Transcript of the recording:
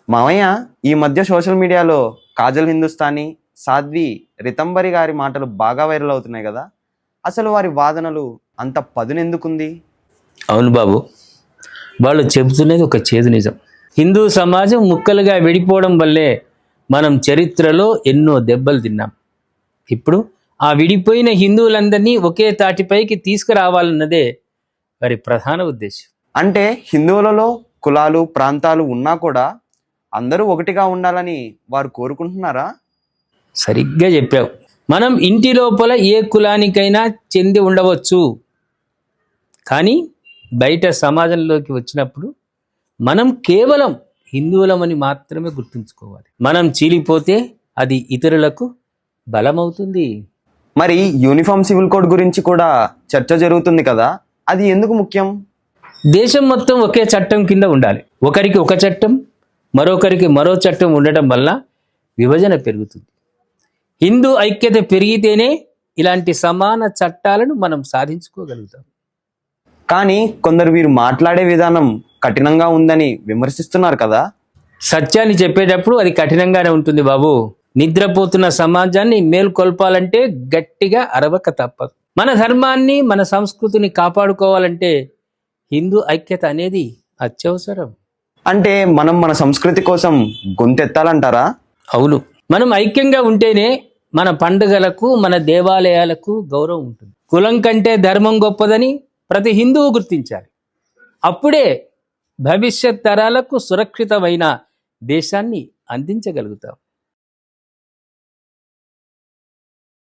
మామయ్య, ఈ మధ్య సోషల్ మీడియాలో కాజల్ హిందుస్థానీ, సాధ్వి, రితంబరి గారి మాటలు బాగా వైరల్ అవుతున్నాయి కదా. అసలు వారి వాదనలు అంత పదునెందుకుంది? అవును బాబు, వాళ్ళు చెబుతున్నది ఒక చేదు నిజం. హిందూ సమాజం ముక్కలుగా విడిపోవడం వల్లే మనం చరిత్రలో ఎన్నో దెబ్బలు తిన్నాం. ఇప్పుడు ఆ విడిపోయిన హిందువులందరినీ ఒకే తాటిపైకి తీసుకురావాలన్నదే వారి ప్రధాన ఉద్దేశం. అంటే హిందువులలో కులాలు, ప్రాంతాలు ఉన్నా కూడా అందరూ ఒకటిగా ఉండాలని వారు కోరుకుంటున్నారా? సరిగ్గా చెప్పావు. మనం ఇంటి లోపల ఏ కులానికైనా చెంది ఉండవచ్చు, కానీ బయట సమాజంలోకి వచ్చినప్పుడు మనం కేవలం హిందువులమని మాత్రమే గుర్తుంచుకోవాలి. మనం చీలిపోతే అది ఇతరులకు బలమవుతుంది. మరి యూనిఫామ్ సివిల్ కోడ్ గురించి కూడా చర్చ జరుగుతుంది కదా, అది ఎందుకు ముఖ్యం? దేశం మొత్తం ఒకే చట్టం కింద ఉండాలి. ఒకరికి ఒక చట్టం, మరొకరికి మరో చట్టం ఉండటం వల్ల విభజన పెరుగుతుంది. హిందూ ఐక్యత పెరిగితేనే ఇలాంటి సమాన చట్టాలను మనం సాధించుకోగలుగుతాం. కానీ కొందరు వీరు మాట్లాడే విధానం కఠినంగా ఉందని విమర్శిస్తున్నారు కదా. సత్యాన్ని చెప్పేటప్పుడు అది కఠినంగానే ఉంటుంది బాబు. నిద్రపోతున్న సమాజాన్ని మేల్కొల్పాలంటే గట్టిగా అరవక తప్పదు. మన ధర్మాన్ని, మన సంస్కృతిని కాపాడుకోవాలంటే హిందూ ఐక్యత అనేది అత్యవసరం. అంటే మనం మన సంస్కృతి కోసం గొంతెత్తాలంటారా? అవును, మనం ఐక్యంగా ఉంటేనే మన పండుగలకు, మన దేవాలయాలకు గౌరవం ఉంటుంది. కులం కంటే ధర్మం గొప్పదని ప్రతి హిందువు గుర్తించాలి. అప్పుడే భవిష్యత్ తరాలకు సురక్షితమైన దేశాన్ని అందించగలుగుతాం.